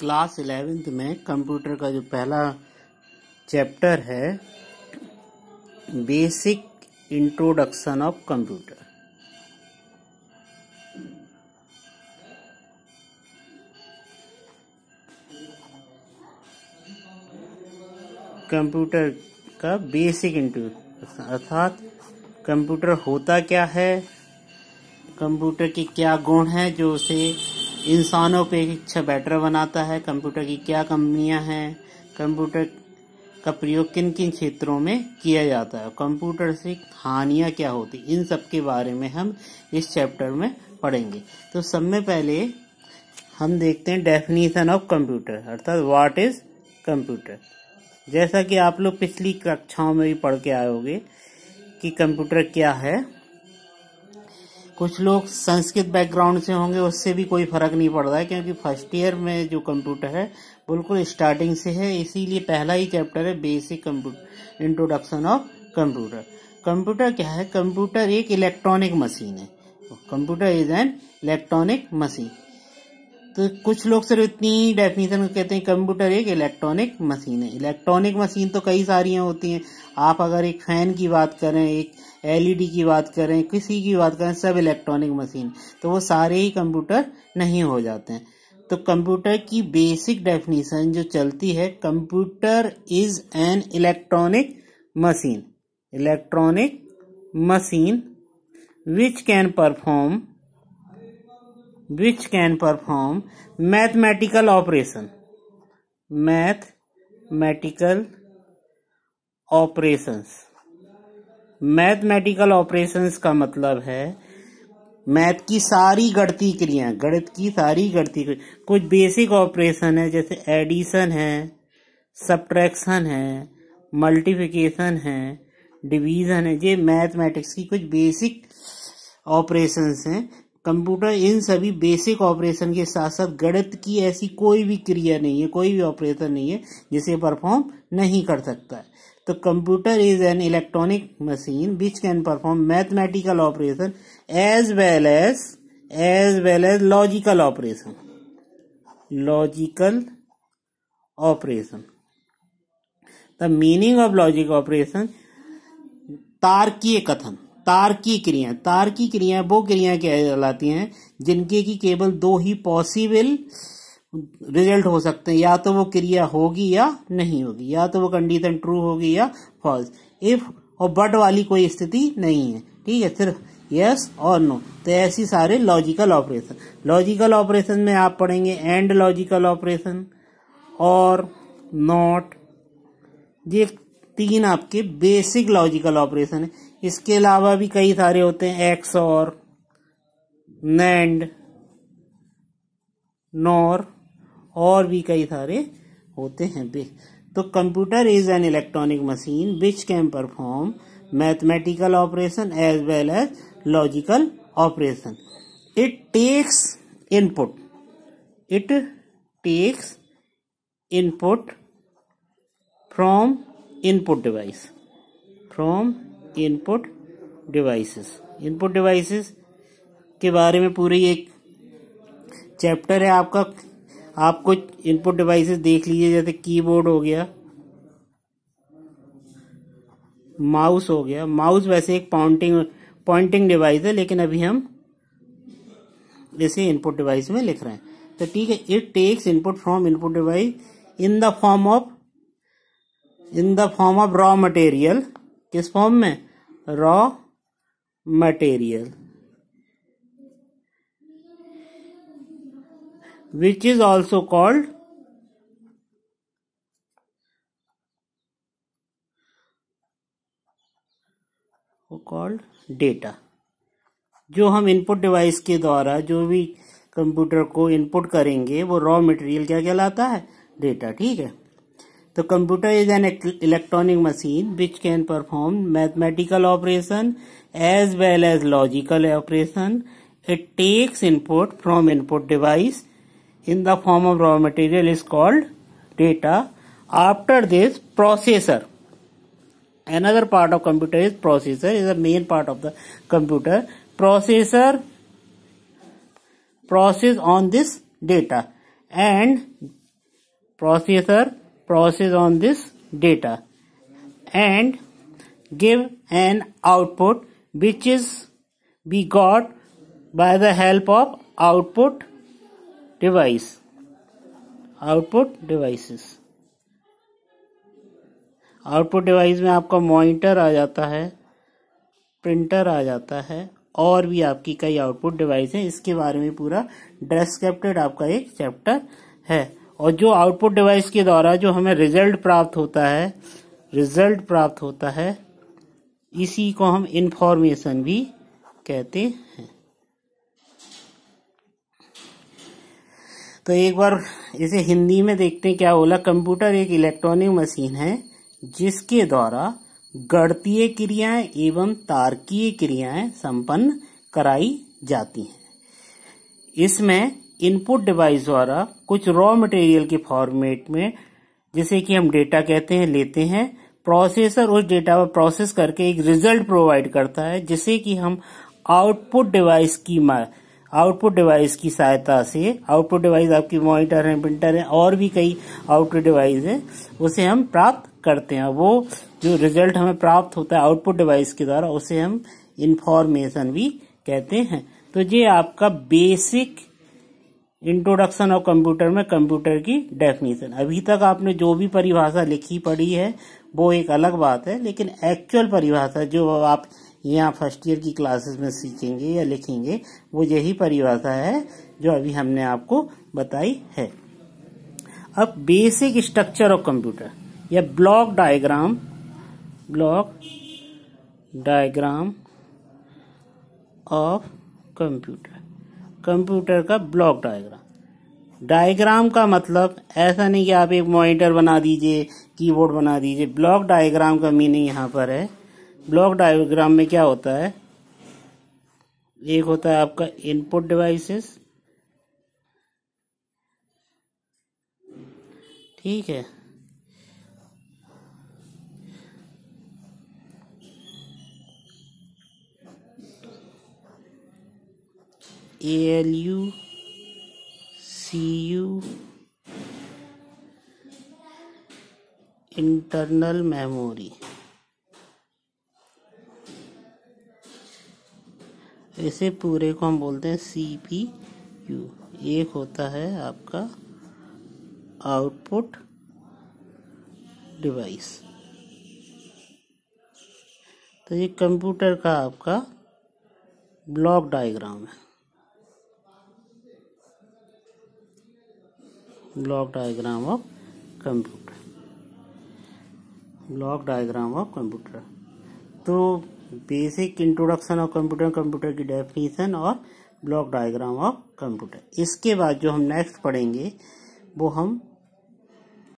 Class 11th में computer का जो पहला चैप्टर है basic introduction of computer. Computer का बेसिक इंट्रोडक्शन अर्थात कंप्यूटर होता क्या है, कंप्यूटर के क्या गुण हैं जो उसे इंसानों पे अपेक्षा बेटर बनाता है, कंप्यूटर की क्या कमियां हैं, कंप्यूटर का प्रयोग किन किन क्षेत्रों में किया जाता है, कंप्यूटर से हानियां क्या होती, इन सब के बारे में हम इस चैप्टर में पढ़ेंगे। तो सब में पहले हम देखते हैं डेफिनेशन ऑफ कंप्यूटर अर्थात व्हाट इज कंप्यूटर। जैसा कि आप लोग पिछली कक्षाओं में भी पढ़ के आए होंगे कि कंप्यूटर क्या है। कुछ लोग संस्कृत बैकग्राउंड से होंगे, उससे भी कोई फर्क नहीं पड़ रहा है क्योंकि फर्स्ट ईयर में जो कंप्यूटर है बिल्कुल स्टार्टिंग से है, इसीलिए पहला ही चैप्टर है basic computer introduction of computer. Computer क्या है? कंप्यूटर एक इलेक्ट्रॉनिक मशीन है। Computer is an electronic machine. तो कुछ लोग सिर्फ इतनी डेफिनेशन कहते हैं कंप्यूटर एक इलेक्ट्रॉनिक मशीन है। इलेक्ट्रॉनिक मशीन तो कई सारी होती हैं। आप अगर एक फैन की बात करें, एक एलईडी की बात करें, किसी की बात करें, सब इलेक्ट्रॉनिक मशीन, तो वो सारे ही कंप्यूटर नहीं हो जाते हैं। तो कंप्यूटर की बेसिक डेफिनेशन जो चलती है, computer is an electronic machine, electronic machine which can perform mathematical operation, mathematical operations का मतलब है मैथ की सारी गणितीय क्रियाएं, गणित की सारी गणितीय क्रिया। कुछ बेसिक ऑपरेशन है जैसे एडिशन है, सब्ट्रैक्शन है, मल्टीप्लिकेशन है, डिवीजन है, ये मैथमेटिक्स की कुछ बेसिक ऑपरेशंस हैं। कंप्यूटर इन सभी बेसिक ऑपरेशन के साथ साथ गणित की ऐसी कोई भी क्रिया नहीं है, कोई भी ऑपरेशन नहीं है जिसे परफॉर्म नहीं कर सकता है। तो computer is an electronic machine which can perform mathematical operation as well as logical operation. The meaning of logic operation, तार्किक कथन, तार्किक क्रियाएं वो क्रियाएं कहलाती हैं जिनके की केवल दो ही पॉसिबल रिजल्ट हो सकते हैं, या तो वो क्रिया होगी या नहीं होगी, या तो वो कंडीशन ट्रू होगी या फॉल्स। इफ और बट वाली कोई स्थिति नहीं है, ठीक है, सिर्फ यस और नो। तो ऐसी सारे लॉजिकल ऑपरेशन में आप पढ़ेंगे एंड लॉजिकल ऑपरेशन और नॉट, ये तीन आपके बेसिक लॉजिकल ऑपरेशन है। इसके अलावा भी कई सारे होते हैं, एक्स और नैंड, नॉर, और भी कई सारे होते हैं। तो computer is an electronic machine which can perform mathematical operation as well as logical operation. It takes input from input devices के बारे में पूरी एक चैप्टर है आपका। आप कुछ इनपुट डिवाइसेस देख लीजिए, जैसे कीबोर्ड हो गया, माउस हो गया। माउस वैसे एक पॉइंटिंग डिवाइस है, लेकिन अभी हम इसे इनपुट डिवाइस में लिख रहे हैं, तो ठीक है। It takes input from input device in the form of raw material. किस फॉर्म में? Raw material, which is also called data. जो हम इनपुट डिवाइस के द्वारा जो भी कंप्यूटर को इनपुट करेंगे वो रॉ मटेरियल क्या कहलाता है? डेटा, ठीक है। तो computer is an electronic machine which can perform mathematical operation as well as logical operation. It takes input from input device in the form of raw material is called data. After this, processor. Another part of computer is processor, is the main part of the computer. Process on this data and processor process on this data and give an output which is be got by the help of output devices. Output device में आपका monitor आ जाता है, printer आ जाता है, और भी आपकी कई आउटपुट डिवाइस हैं। इसके बारे में पूरा डिस्क्रिप्टेड आपका एक चैप्टर है। और जो आउटपुट डिवाइस के द्वारा जो हमें रिजल्ट प्राप्त होता है इसी को हम इंफॉर्मेशन भी कहते हैं। तो एक बार इसे हिंदी में देखते हैं क्या बोला। कंप्यूटर एक इलेक्ट्रॉनिक मशीन है जिसके द्वारा गणितीय क्रियाएं एवं तार्किक क्रियाएं संपन्न कराई जाती हैं। इसमें इनपुट डिवाइस द्वारा कुछ रॉ मटेरियल के फॉर्मेट में, जिसे कि हम डेटा कहते हैं, लेते हैं। प्रोसेसर उस डेटा को प्रोसेस करके एक रिजल्ट प्रोवाइड करता है, जिसे कि हम आउटपुट डिवाइस की सहायता से, आउटपुट डिवाइस आपकी मॉनिटर है, प्रिंटर है, और भी कई आउटपुट डिवाइस है, उसे हम प्राप्त करते हैं। वो जो रिजल्ट हमें प्राप्त होता है आउटपुट डिवाइस के द्वारा, उसे हम इंफॉर्मेशन भी कहते हैं। तो ये आपका बेसिक इंट्रोडक्शन ऑफ कंप्यूटर में कंप्यूटर की डेफिनेशन। अभी तक आपने जो भी परिभाषा लिखी पढ़ी है वो एक अलग बात है, लेकिन एक्चुअल परिभाषा जो आप यहाँ फर्स्ट ईयर की क्लासेस में सीखेंगे या लिखेंगे वो यही परिभाषा है जो अभी हमने आपको बताई है। अब बेसिक स्ट्रक्चर ऑफ कंप्यूटर या ब्लॉक डायग्राम ऑफ कंप्यूटर का ब्लॉक डायग्राम का मतलब ऐसा नहीं कि आप एक मॉनिटर बना दीजिए, कीबोर्ड बना दीजिए। ब्लॉक डायग्राम का मीनिंग यहाँ पर है, ब्लॉक डायग्राम में क्या होता है, एक होता है आपका इनपुट डिवाइसेस, ठीक है, ALU, CU, इंटरनल मेमोरी, इसे पूरे को हम बोलते हैं CPU। एक होता है आपका आउटपुट डिवाइस। तो ये कंप्यूटर का आपका ब्लॉक डायग्राम है, ब्लॉक डायग्राम ऑफ कंप्यूटर। तो बेसिक इंट्रोडक्शन ऑफ कंप्यूटर की डेफिनेशन और ब्लॉक डायग्राम ऑफ कंप्यूटर। इसके बाद जो हम नेक्स्ट पढ़ेंगे वो हम